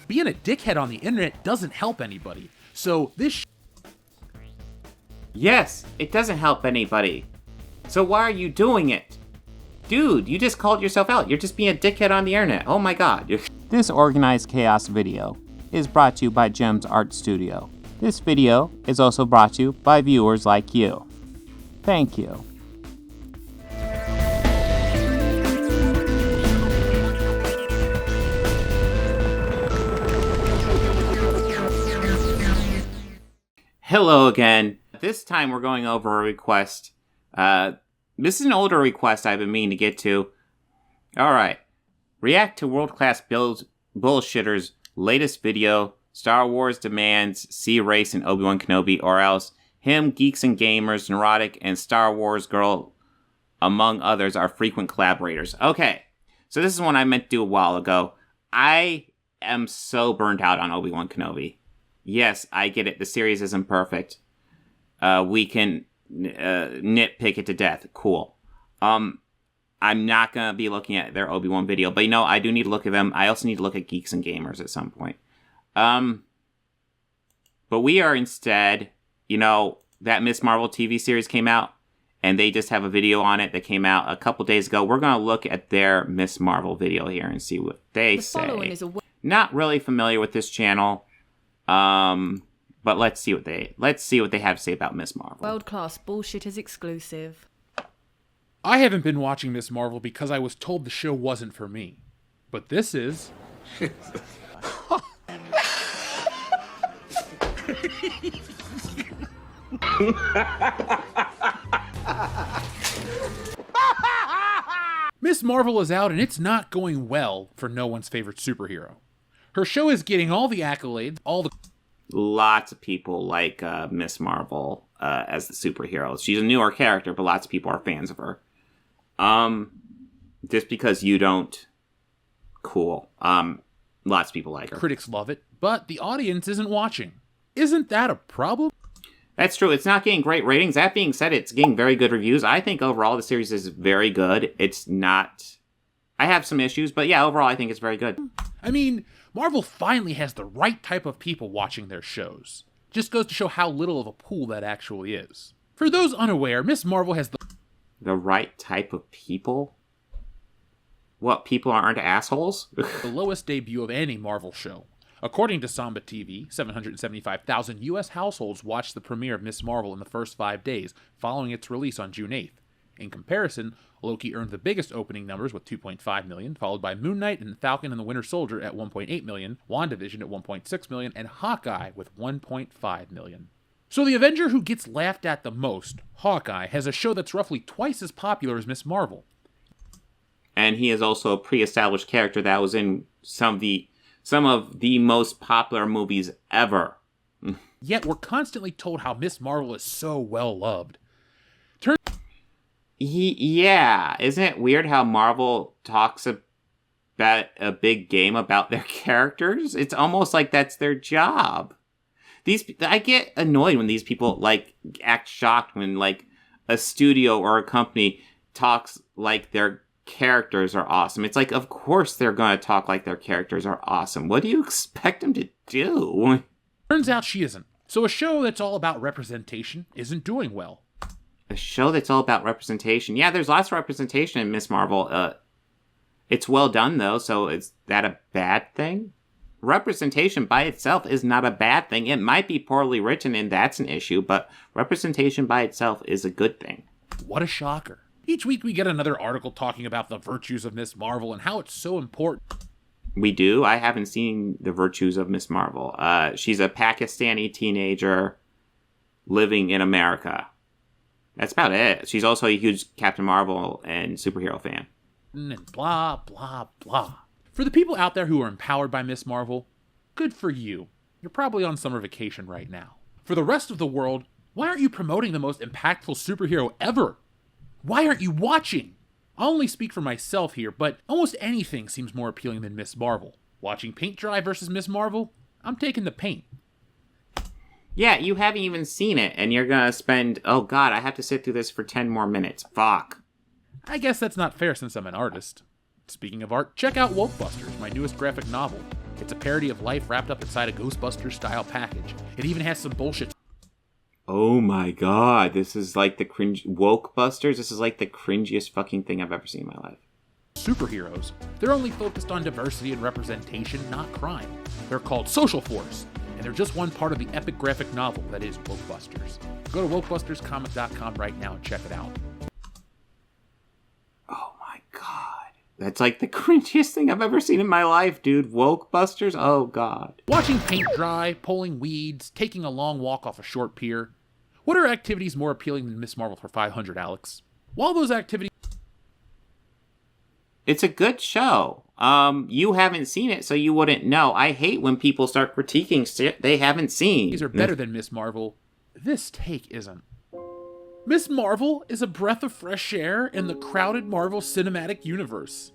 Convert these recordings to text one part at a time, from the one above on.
Being a dickhead on the internet doesn't help anybody. So this Yes, it doesn't help anybody. So why are you doing it? Dude, you just called yourself out. You're just being a dickhead on the internet. Oh my god. This Organized Chaos video is brought to you by Gems Art Studio. This video is also brought to you by viewers like you. Thank you. Hello again. This time we're going over a request. This is an older request I've been meaning to get to. Alright. React to WorldClassBullshitters' latest video, Star Wars demands see race in Obi-Wan Kenobi or else him, Geeks and Gamers, Neurotic, and Star Wars Girl, among others, are frequent collaborators. Okay. So this is one I meant to do a while ago. I am so burnt out on Obi-Wan Kenobi. Yes, I get it. The series isn't perfect. We can nitpick it to death. Cool. I'm not going to be looking at their Obi-Wan video, but I do need to look at them. I also need to look at Geeks and Gamers at some point. But we are instead, that Ms. Marvel TV series came out, and they just have a video on it that came out a couple days ago. We're going to look at their Ms. Marvel video here and see what they say. Not really familiar with this channel. But let's see what they have to say about Ms. Marvel. WorldClassBullshitters exclusive. I haven't been watching Ms. Marvel because I was told the show wasn't for me. But this is. Ms. Marvel is out and it's not going well for no one's favorite superhero. Her show is getting all the accolades, Lots of people like Ms. Marvel as the superhero. She's a newer character, but lots of people are fans of her. Just because you don't, cool. Lots of people like her. Critics love it, but the audience isn't watching. Isn't that a problem? That's true. It's not getting great ratings. That being said, it's getting very good reviews. I think overall the series is very good. It's not... I have some issues, but yeah, overall I think it's very good. I mean, Marvel finally has the right type of people watching their shows. Just goes to show how little of a pool that actually is. For those unaware, Ms. Marvel has the right type of people? What, people aren't assholes? the lowest debut of any Marvel show. According to Samba TV, 775,000 U.S. households watched the premiere of Ms. Marvel in the first 5 days, following its release on June 8th. In comparison, Loki earned the biggest opening numbers with 2.5 million, followed by Moon Knight and Falcon and the Winter Soldier at 1.8 million, WandaVision at 1.6 million, and Hawkeye with 1.5 million. So the Avenger who gets laughed at the most, Hawkeye, has a show that's roughly twice as popular as Ms. Marvel. And he is also a pre-established character that was in some of the most popular movies ever. Yet we're constantly told how Ms. Marvel is so well loved. Yeah, isn't it weird how Marvel talks about a big game about their characters? It's almost like that's their job. I get annoyed when these people act shocked when a studio or a company talks like their characters are awesome. It's like, of course they're going to talk like their characters are awesome. What do you expect them to do? Turns out she isn't. So a show that's all about representation isn't doing well. A show that's all about representation. Yeah, there's lots of representation in Ms. Marvel. It's well done, though, so is that a bad thing? Representation by itself is not a bad thing. It might be poorly written, and that's an issue, but representation by itself is a good thing. What a shocker. Each week we get another article talking about the virtues of Ms. Marvel and how it's so important. We do? I haven't seen the virtues of Ms. Marvel. She's a Pakistani teenager living in America. That's about it. She's also a huge Captain Marvel and superhero fan. And blah, blah, blah. For the people out there who are empowered by Ms. Marvel, good for you. You're probably on summer vacation right now. For the rest of the world, why aren't you promoting the most impactful superhero ever? Why aren't you watching? I'll only speak for myself here, but almost anything seems more appealing than Ms. Marvel. Watching paint dry versus Ms. Marvel? I'm taking the paint. Yeah, you haven't even seen it, and you're gonna spend, oh god, I have to sit through this for 10 more minutes. Fuck. I guess that's not fair since I'm an artist. Speaking of art, check out WorldBusters, my newest graphic novel. It's a parody of life wrapped up inside a Ghostbusters-style package. It even has some bullshit. Oh my god, this is like the cringe... Woke Busters? This is like the cringiest fucking thing I've ever seen in my life. Superheroes. They're only focused on diversity and representation, not crime. They're called Social Force, and they're just one part of the epic graphic novel that is WokeBusters. Go to WokeBustersComic.com right now and check it out. Oh my god. That's like the cringiest thing I've ever seen in my life, dude. Woke Busters? Oh god. Watching paint dry, pulling weeds, taking a long walk off a short pier. What are activities more appealing than Miss Marvel for 500, Alex? While those activities... It's a good show. You haven't seen it, so you wouldn't know. I hate when people start critiquing shit they haven't seen. These are better than Miss Marvel. This take isn't. Miss Marvel is a breath of fresh air in the crowded Marvel Cinematic Universe.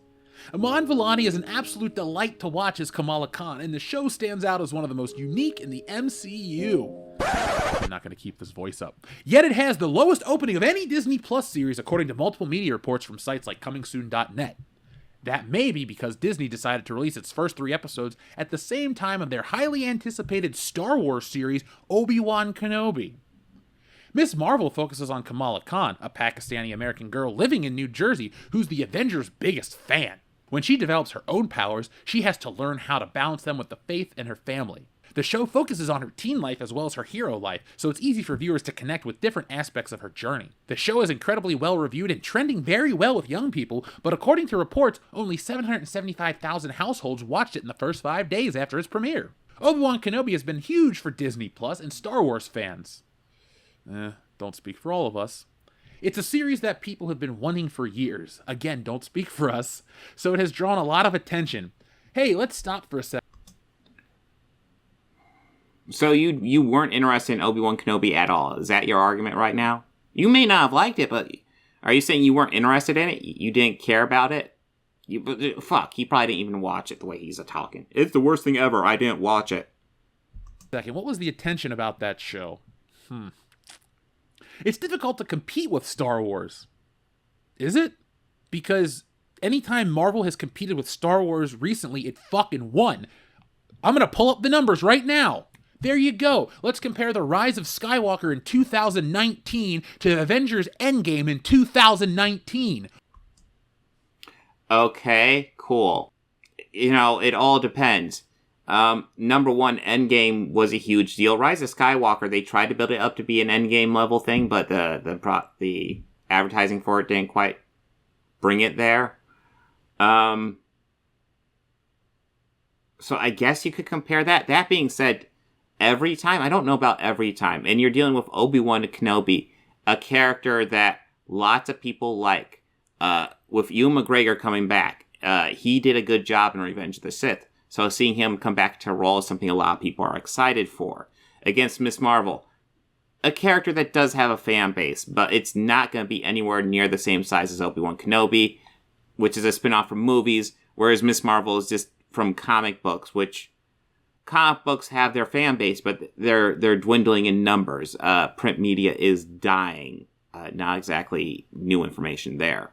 Iman Vellani is an absolute delight to watch as Kamala Khan, and the show stands out as one of the most unique in the MCU. I'm not going to keep this voice up. Yet it has the lowest opening of any Disney Plus series, according to multiple media reports from sites like ComingSoon.net. That may be because Disney decided to release its first 3 episodes at the same time of their highly anticipated Star Wars series, Obi-Wan Kenobi. Miss Marvel focuses on Kamala Khan, a Pakistani-American girl living in New Jersey who's the Avengers' biggest fan. When she develops her own powers, she has to learn how to balance them with the faith in her family. The show focuses on her teen life as well as her hero life, so it's easy for viewers to connect with different aspects of her journey. The show is incredibly well reviewed and trending very well with young people, but according to reports, only 775,000 households watched it in the first 5 days after its premiere. Obi-Wan Kenobi has been huge for Disney Plus and Star Wars fans. Don't speak for all of us. It's a series that people have been wanting for years. Again, don't speak for us. So it has drawn a lot of attention. Hey, let's stop for a second. So you weren't interested in Obi-Wan Kenobi at all? Is that your argument right now? You may not have liked it, but are you saying you weren't interested in it? You didn't care about it? Fuck, he probably didn't even watch it the way he's talking. It's the worst thing ever. I didn't watch it. Second, what was the attention about that show? It's difficult to compete with Star Wars. Is it? Because anytime Marvel has competed with Star Wars recently, it fucking won. I'm gonna pull up the numbers right now. There you go. Let's compare The Rise of Skywalker in 2019 to Avengers Endgame in 2019. Okay, cool. You know, it all depends. Number one, Endgame was a huge deal. Rise of Skywalker, they tried to build it up to be an Endgame level thing, but the advertising for it didn't quite bring it there. So I guess you could compare that. That being said, every time, I don't know about every time, and you're dealing with Obi-Wan Kenobi, a character that lots of people like. With Ewan McGregor coming back, he did a good job in Revenge of the Sith. So seeing him come back to a role is something a lot of people are excited for. Against Miss Marvel, a character that does have a fan base, but it's not going to be anywhere near the same size as Obi-Wan Kenobi, which is a spin-off from movies, whereas Miss Marvel is just from comic books, which comic books have their fan base, but they're dwindling in numbers. Print media is dying. Not exactly new information there.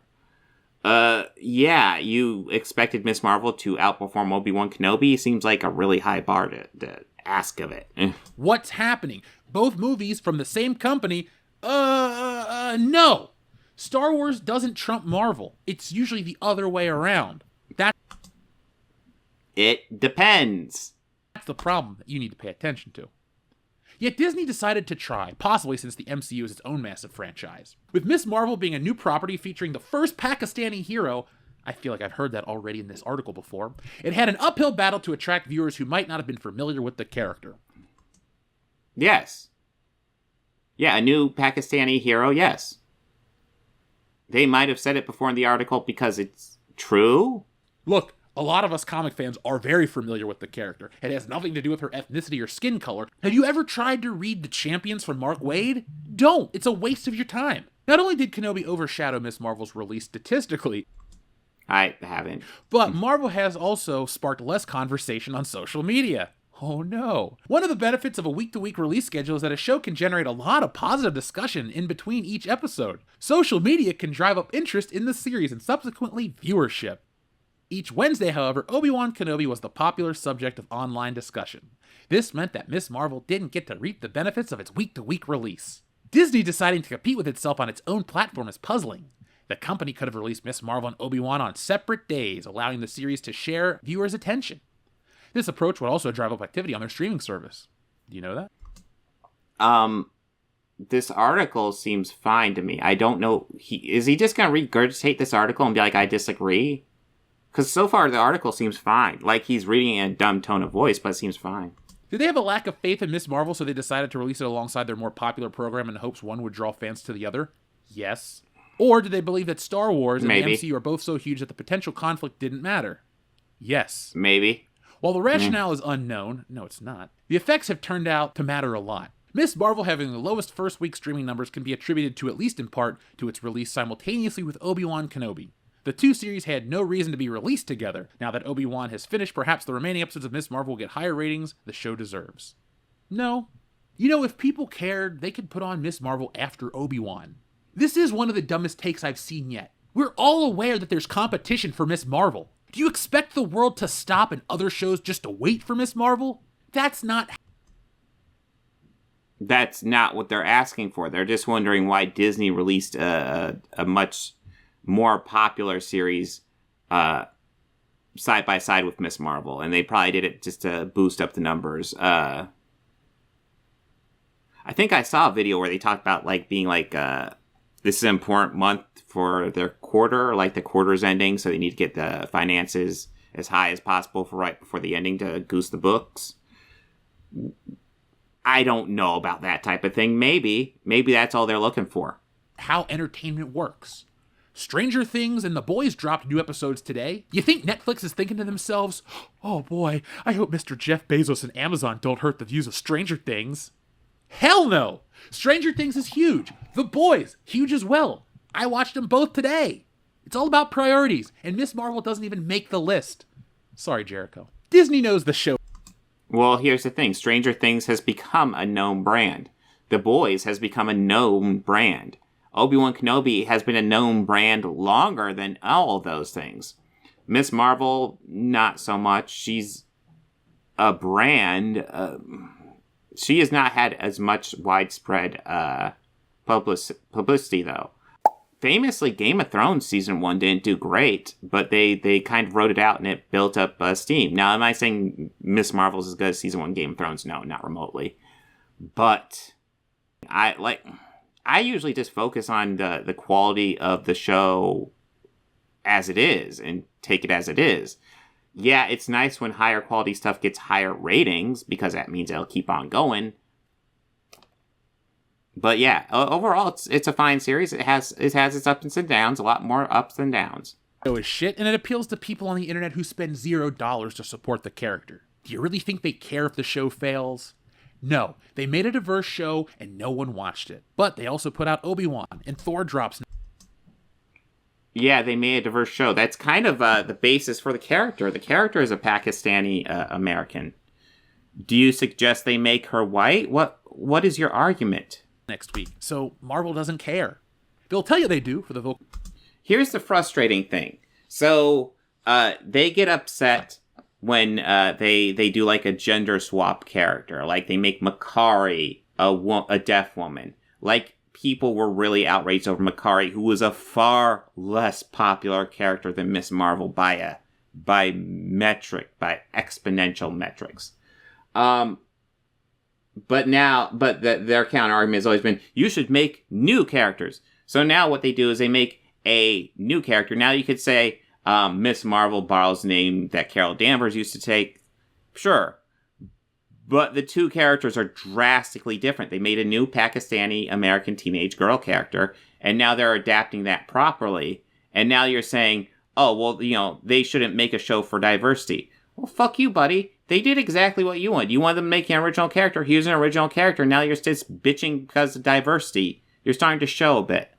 Yeah, you expected Miss Marvel to outperform Obi-Wan Kenobi. Seems like a really high bar to ask of it. What's happening? Both movies from the same company? No. Star Wars doesn't trump Marvel. It's usually the other way around. It depends. That's the problem that you need to pay attention to. Yet Disney decided to try, possibly since the MCU is its own massive franchise. With Miss Marvel being a new property featuring the first Pakistani hero, I feel like I've heard that already in this article before, it had an uphill battle to attract viewers who might not have been familiar with the character. Yes. Yeah, a new Pakistani hero, yes. They might have said it before in the article because it's true. Look, a lot of us comic fans are very familiar with the character. It has nothing to do with her ethnicity or skin color. Have you ever tried to read The Champions from Mark Waid? Don't. It's a waste of your time. Not only did Kenobi overshadow Miss Marvel's release statistically, I haven't. but Marvel has also sparked less conversation on social media. Oh no. One of the benefits of a week-to-week release schedule is that a show can generate a lot of positive discussion in between each episode. Social media can drive up interest in the series and subsequently viewership. Each Wednesday, however, Obi-Wan Kenobi was the popular subject of online discussion. This meant that Ms. Marvel didn't get to reap the benefits of its week-to-week release. Disney deciding to compete with itself on its own platform is puzzling. The company could have released Ms. Marvel and Obi-Wan on separate days, allowing the series to share viewers' attention. This approach would also drive up activity on their streaming service. Do you know that? This article seems fine to me. I don't know. Is he just going to regurgitate this article and be like, I disagree? Because so far the article seems fine. Like he's reading in a dumb tone of voice, but it seems fine. Did they have a lack of faith in Ms. Marvel, so they decided to release it alongside their more popular program in hopes one would draw fans to the other? Yes. Or did they believe that Star Wars and Maybe. the MCU are both so huge that the potential conflict didn't matter? Yes. Maybe. While the rationale is unknown, no it's not, the effects have turned out to matter a lot. Ms. Marvel having the lowest first week streaming numbers can be attributed to, at least in part, to its release simultaneously with Obi-Wan Kenobi. The two series had no reason to be released together. Now that Obi-Wan has finished, perhaps the remaining episodes of Ms. Marvel will get higher ratings the show deserves. No. You know, if people cared, they could put on Ms. Marvel after Obi-Wan. This is one of the dumbest takes I've seen yet. We're all aware that there's competition for Ms. Marvel. Do you expect the world to stop and other shows just to wait for Ms. Marvel? That's not what they're asking for. They're just wondering why Disney released a much more popular series side by side with Ms. Marvel, and they probably did it just to boost up the numbers. I think I saw a video where they talked about like being like this is an important month for their quarter, like the quarter's ending, so they need to get the finances as high as possible for right before the ending to goose the books. I don't know about that type of thing. Maybe that's all they're looking for. how entertainment works. Stranger Things and The Boys dropped new episodes today. You think Netflix is thinking to themselves, oh boy, I hope Mr. Jeff Bezos and Amazon don't hurt the views of Stranger Things? Hell no! Stranger Things is huge. The Boys, huge as well. I watched them both today. It's all about priorities, and Miss Marvel doesn't even make the list. Sorry, Jericho. Disney knows the show. Well, here's the thing. Stranger Things has become a known brand. The Boys has become a known brand. Obi-Wan Kenobi has been a known brand longer than all of those things. Miss Marvel, not so much. She's a brand. She has not had as much widespread publicity, though. Famously, Game of Thrones Season 1 didn't do great, but they kind of wrote it out and it built up steam. Now, am I saying Miss Marvel's as good as Season 1 Game of Thrones? No, not remotely. But I usually just focus on the quality of the show as it is and take it as it is. Yeah, it's nice when higher quality stuff gets higher ratings because that means it'll keep on going. But yeah, overall, it's a fine series. It has its ups and downs, a lot more ups than downs. The show is shit, and it appeals to people on the internet who spend $0 to support the character. Do you really think they care if the show fails? No, they made a diverse show, and no one watched it. But they also put out Obi-Wan, and Thor drops. Yeah, they made a diverse show. That's kind of the basis for the character. The character is a Pakistani American. Do you suggest they make her white? What is your argument? Next week, so Marvel doesn't care. They'll tell you they do for the vocal. Here's the frustrating thing. So they get upset when they do like a gender swap character, like they make Makari a deaf woman. Like people were really outraged over Makari, who was a far less popular character than Miss Marvel by exponential metrics. But their counter argument has always been, you should make new characters. So now what they do is they make a new character. Now you could say Miss Marvel borrows the name that Carol Danvers used to take. Sure. But the two characters are drastically different. They made a new Pakistani American teenage girl character, and now they're adapting that properly. And now you're saying, oh, well, they shouldn't make a show for diversity. Well, fuck you, buddy. They did exactly what you wanted. You wanted them to make an original character. Here's an original character. Now you're just bitching because of diversity. You're starting to show a bit.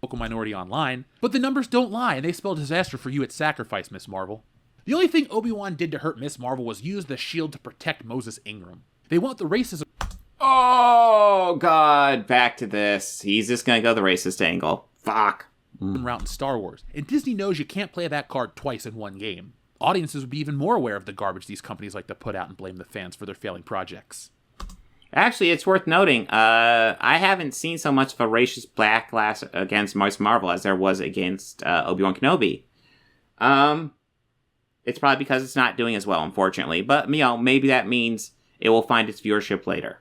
Vocal minority online, but the numbers don't lie, and they spell disaster for you at Sacrifice, Miss Marvel. The only thing Obi-Wan did to hurt Miss Marvel was use the shield to protect Moses Ingram. They want the racism. Oh, God. Back to this. He's just going to go the racist angle. Fuck. route in Star Wars, and Disney knows you can't play that card twice in one game. Audiences would be even more aware of the garbage these companies like to put out and blame the fans for their failing projects. Actually, it's worth noting, I haven't seen so much of a racist backlash against Miss Marvel as there was against Obi-Wan Kenobi. It's probably because it's not doing as well, unfortunately. But, maybe that means it will find its viewership later.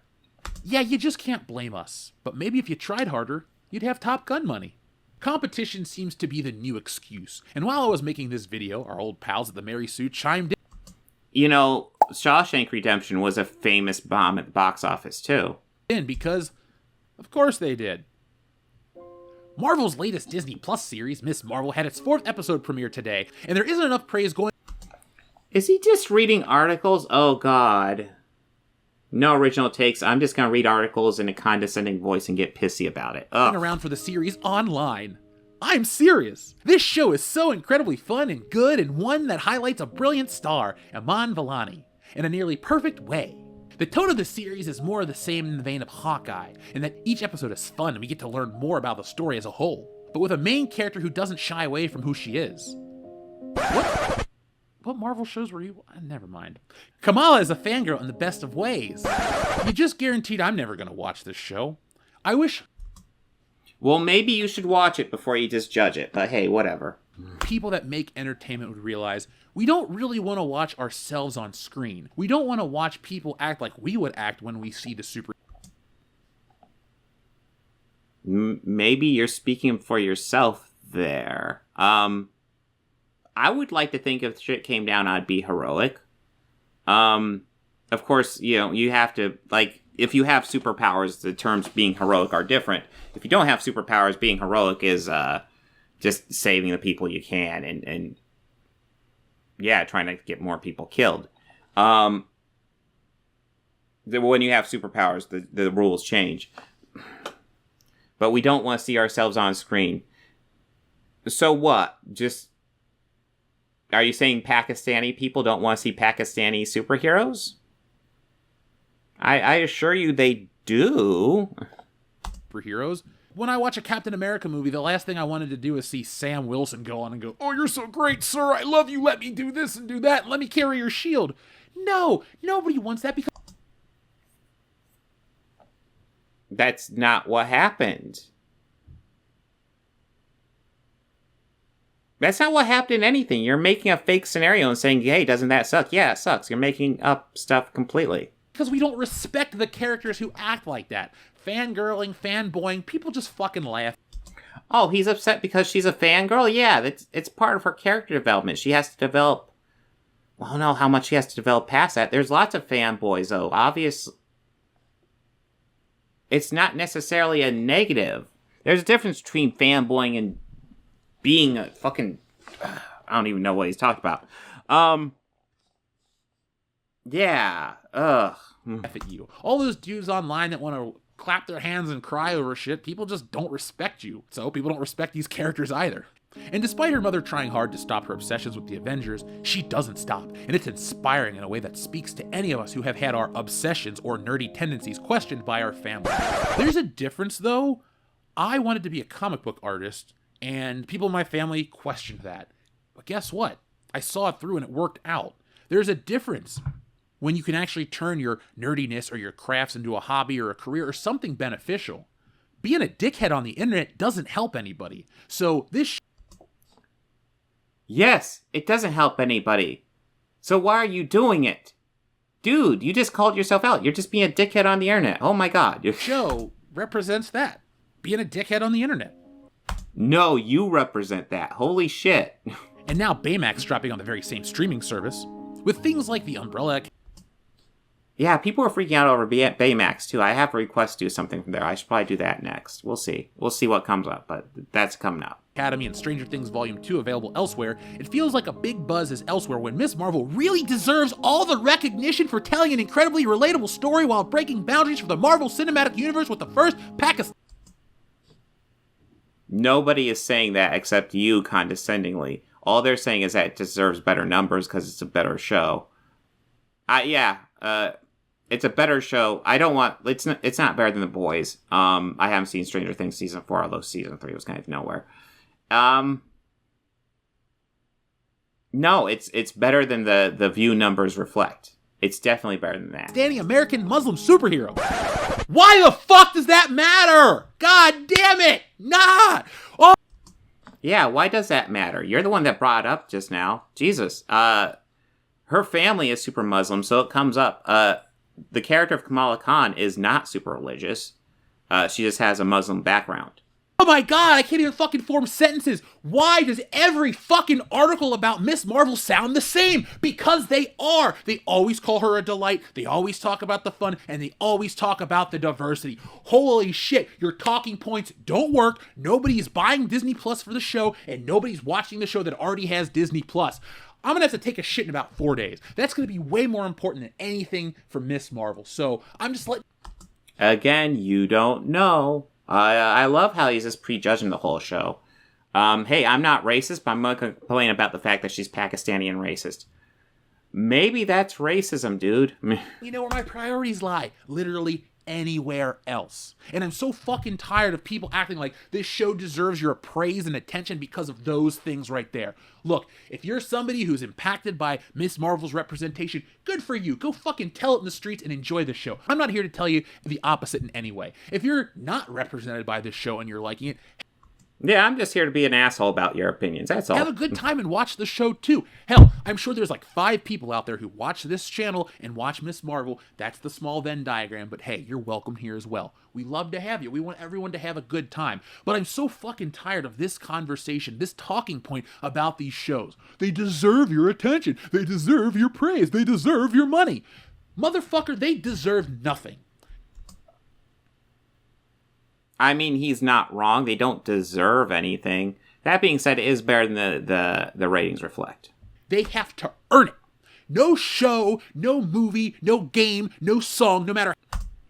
Yeah, you just can't blame us. But maybe if you tried harder, you'd have Top Gun money. Competition seems to be the new excuse. And while I was making this video, our old pals at the Mary Sue chimed in. Shawshank Redemption was a famous bomb at the box office, too. Because, of course they did. Marvel's latest Disney Plus series, Miss Marvel, had its 4th episode premiere today, and there isn't enough praise going... Is he just reading articles? Oh, God. No original takes. I'm just going to read articles in a condescending voice and get pissy about it. Ugh. Around for the series online. I'm serious. This show is so incredibly fun and good, and one that highlights a brilliant star, Iman Vellani, in a nearly perfect way. The tone of the series is more of the same in the vein of Hawkeye, in that each episode is fun and we get to learn more about the story as a whole, but with a main character who doesn't shy away from who she is. What Marvel shows were you? Never mind. Kamala is a fangirl in the best of ways. You just guaranteed I'm never going to watch this show. I wish... Well, maybe you should watch it before you just judge it, but hey, whatever. People that make entertainment would realize we don't really want to watch ourselves on screen. We don't want to watch people act like we would act when we see the super... Maybe you're speaking for yourself there. I would like to think if shit came down, I'd be heroic. Of course, you have to, if you have superpowers, the terms being heroic are different. If you don't have superpowers, being heroic is just saving the people you can and trying to get more people killed. When you have superpowers, the rules change. But we don't want to see ourselves on screen. So what? Are you saying Pakistani people don't want to see Pakistani superheroes? I assure you they do. Superheroes. When I watch a Captain America movie, the last thing I wanted to do is see Sam Wilson go on and go, "Oh, you're so great, sir. I love you. Let me do this and do that. And let me carry your shield." No, nobody wants that because... That's not what happened. That's not what happened in anything. You're making a fake scenario and saying, hey, doesn't that suck? Yeah, it sucks. You're making up stuff completely. Because we don't respect the characters who act like that. Fangirling, fanboying, people just fucking laugh. Oh, he's upset because she's a fangirl? Yeah, it's part of her character development. She has to develop... Well, I don't know how much she has to develop past that. There's lots of fanboys, though. Obviously, it's not necessarily a negative. There's a difference between fanboying and being a fucking... I don't even know what he's talking about. Yeah. Ugh. F at you. All those dudes online that want to clap their hands and cry over shit, people just don't respect you. So people don't respect these characters either. And despite her mother trying hard to stop her obsessions with the Avengers, she doesn't stop. And it's inspiring in a way that speaks to any of us who have had our obsessions or nerdy tendencies questioned by our family. There's a difference, though. I wanted to be a comic book artist, and people in my family questioned that. But guess what? I saw it through and it worked out. There's a difference when you can actually turn your nerdiness or your crafts into a hobby or a career or something beneficial. Being a dickhead on the internet doesn't help anybody. So this... Yes, it doesn't help anybody. So why are you doing it? Dude, you just called yourself out. You're just being a dickhead on the internet. Oh my god. show represents that. Being a dickhead on the internet. No, you represent that. Holy shit. And now Baymax dropping on the very same streaming service. With things like the Umbrella... Yeah, people are freaking out over Baymax, too. I have a request to do something from there. I should probably do that next. We'll see. We'll see what comes up, but that's coming up. Academy and Stranger Things Volume 2 available elsewhere, it feels like a big buzz is elsewhere when Miss Marvel really deserves all the recognition for telling an incredibly relatable story while breaking boundaries for the Marvel Cinematic Universe with the first Pakistan... Nobody is saying that except you condescendingly. All they're saying is that it deserves better numbers because it's a better show. It's a better show. I don't want... It's not better than The Boys. I haven't seen Stranger Things Season 4, although Season 3 was kind of nowhere. No, it's better than the view numbers reflect. It's definitely better than that. Standing American Muslim superhero. Why the fuck does that matter? God damn it! Nah! Oh. Yeah, why does that matter? You're the one that brought it up just now. Jesus. Her family is super Muslim, so it comes up. The character of Kamala Khan is not super religious. She just has a Muslim background. Oh my god, I can't even fucking form sentences. Why does every fucking article about Miss Marvel sound the same? Because they are. They always call her a delight, they always talk about the fun, and they always talk about the diversity. Holy shit, your talking points don't work. Nobody is buying Disney Plus for the show, and nobody's watching the show that already has Disney Plus. I'm gonna have to take a shit in about 4 days. That's gonna be way more important than anything for Miss Marvel. So I'm just letting... Again, you don't know. I love how he's just prejudging the whole show. Hey, I'm not racist, but I'm going to complain about the fact that she's Pakistani and racist. Maybe that's racism, dude. You know where my priorities lie. Literally anywhere else. And I'm so fucking tired of people acting like this show deserves your praise and attention because of those things right there. Look, if you're somebody who's impacted by Miss Marvel's representation, good for you. Go fucking tell it in the streets and enjoy the show. I'm not here to tell you the opposite in any way. If you're not represented by this show and you're liking it, yeah, I'm just here to be an asshole about your opinions, that's all. have a good time and watch the show too. Hell, I'm sure there's like 5 people out there who watch this channel and watch Miss Marvel. That's the small Venn diagram, but hey, you're welcome here as well. We love to have you. We want everyone to have a good time. But I'm so fucking tired of this conversation, this talking point about these shows. They deserve your attention. They deserve your praise. They deserve your money. Motherfucker, they deserve nothing. I mean, he's not wrong. They don't deserve anything. That being said, it is better than the ratings reflect. They have to earn it. No show, no movie, no game, no song, no matter...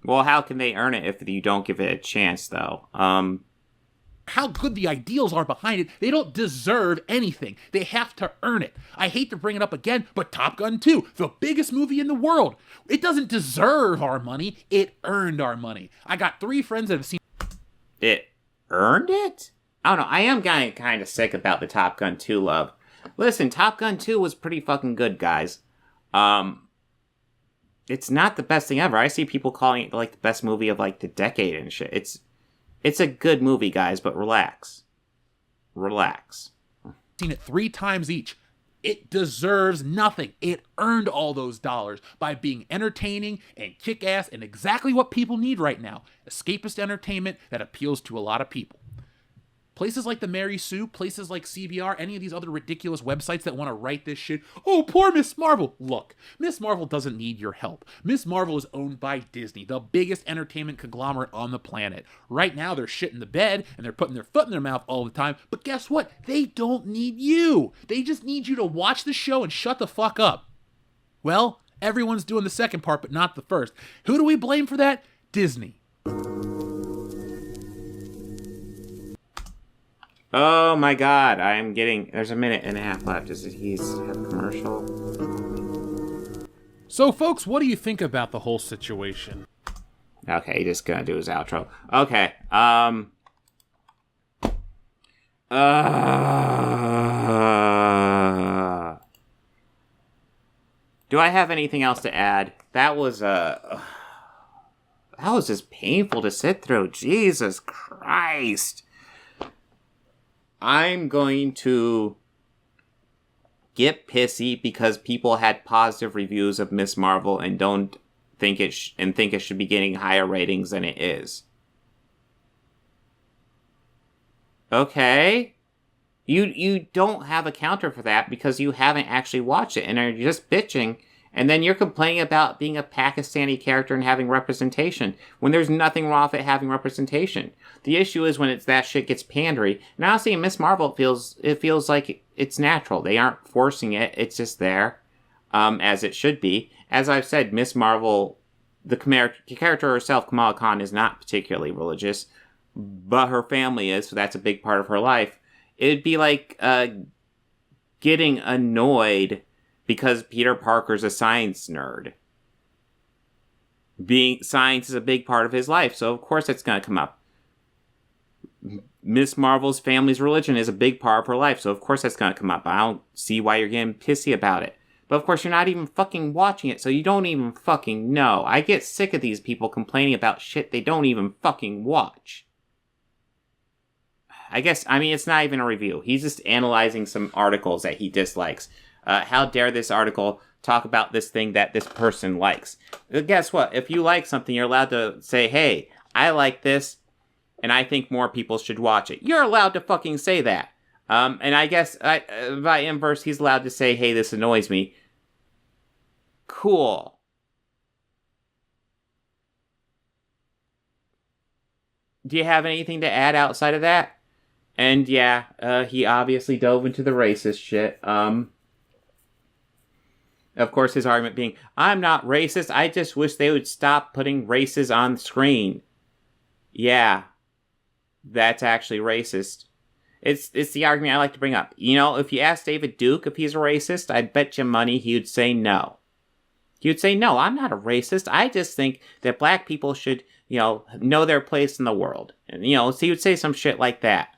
Well, how can they earn it if you don't give it a chance, though? How good the ideals are behind it, they don't deserve anything. They have to earn it. I hate to bring it up again, but Top Gun 2, the biggest movie in the world, it doesn't deserve our money. It earned our money. I got 3 friends that have seen... It earned it? I don't know. I am kind of sick about the Top Gun 2 love. Listen, Top Gun 2 was pretty fucking good, guys. It's not the best thing ever. I see people calling it like the best movie of like the decade and shit. It's a good movie, guys, but relax. Relax. Seen it 3 times each. It deserves nothing. It earned all those dollars by being entertaining and kick-ass and exactly what people need right now. Escapist entertainment that appeals to a lot of people. Places like the Mary Sue, places like CBR, any of these other ridiculous websites that want to write this shit. Oh, poor Miss Marvel. Look, Miss Marvel doesn't need your help. Miss Marvel is owned by Disney, the biggest entertainment conglomerate on the planet. Right now, they're shitting the bed and they're putting their foot in their mouth all the time. But guess what? They don't need you. They just need you to watch the show and shut the fuck up. Well, everyone's doing the second part, but not the first. Who do we blame for that? Disney. Oh my god, there's a minute and a half left. Does he have a commercial? So folks, what do you think about the whole situation? Okay, he's just gonna do his outro. Okay, do I have anything else to add? That was just painful to sit through. Jesus Christ. I'm going to get pissy because people had positive reviews of Miss Marvel and don't think it should be getting higher ratings than it is. Okay, you don't have a counter for that because you haven't actually watched it and are just bitching. And then you're complaining about being a Pakistani character and having representation when there's nothing wrong with it having representation. The issue is when that shit gets pandery. And honestly, in Miss Marvel, it feels like it's natural. They aren't forcing it. It's just there, as it should be. As I've said, Miss Marvel, the character herself, Kamala Khan, is not particularly religious, but her family is, so that's a big part of her life. It'd be like getting annoyed because Peter Parker's a science nerd. Science is a big part of his life, so of course it's going to come up. Miss Marvel's family's religion is a big part of her life, so of course that's going to come up. I don't see why you're getting pissy about it. But of course you're not even fucking watching it, so you don't even fucking know. I get sick of these people complaining about shit they don't even fucking watch. It's not even a review. He's just analyzing some articles that he dislikes. How dare this article talk about this thing that this person likes? Guess what? If you like something, you're allowed to say, hey, I like this, and I think more people should watch it. You're allowed to fucking say that. And I guess, by inverse, he's allowed to say, hey, this annoys me. Cool. Do you have anything to add outside of that? And yeah, he obviously dove into the racist shit. Of course, his argument being, I'm not racist, I just wish they would stop putting races on screen. Yeah, that's actually racist. It's the argument I like to bring up. You know, if you ask David Duke if he's a racist, I bet you money he would say no. He would say, no, I'm not a racist. I just think that black people should, know their place in the world. And, so he would say some shit like that.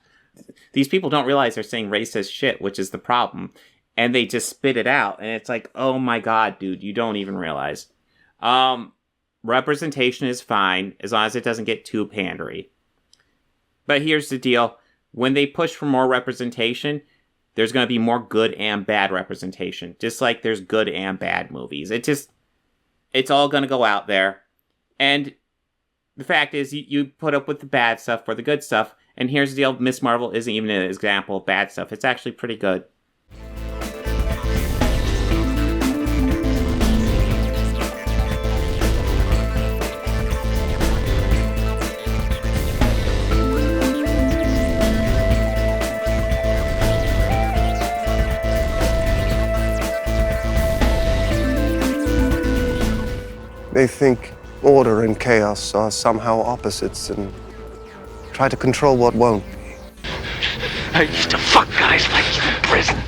These people don't realize they're saying racist shit, which is the problem. And they just spit it out. And it's like, oh my God, dude, you don't even realize. Representation is fine as long as it doesn't get too pandery. But here's the deal. When they push for more representation, there's going to be more good and bad representation. Just like there's good and bad movies. It's all going to go out there. And the fact is, you put up with the bad stuff for the good stuff. And here's the deal. Miss Marvel isn't even an example of bad stuff. It's actually pretty good. They think order and chaos are somehow opposites and try to control what won't be. I used to fuck guys like you in prison.